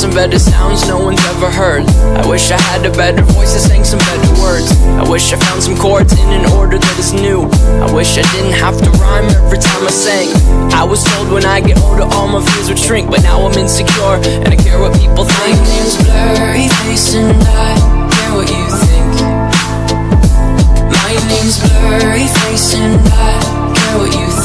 some better sounds no one's ever heard. I wish I had a better voice that sang some better words. I wish I found some chords in an order that is new. I wish I didn't have to rhyme every time I sang. I was told when I get older all my fears would shrink, but now I'm insecure and I care what people think. My name's Blurryface and I care what you think. My name's Blurryface and I care what you think.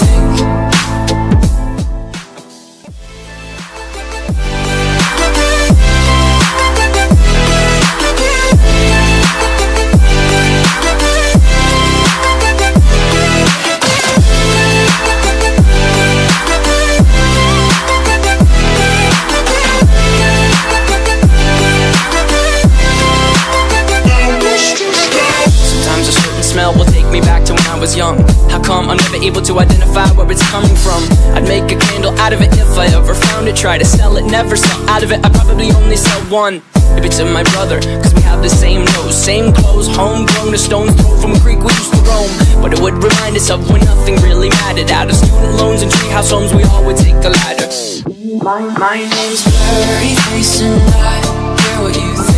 Will take me back to when I was young. How come I'm never able to identify where it's coming from? I'd make a candle out of it if I ever found it. Try to sell it, never sell out of it. I probably only sell one. Maybe to my brother, cause we have the same nose, same clothes, homegrown, a stone's throw from a creek we used to roam. But it would remind us of when nothing really mattered. Out of student loans and treehouse homes, we all would take a ladder. My name's Blurryface and I care what you think.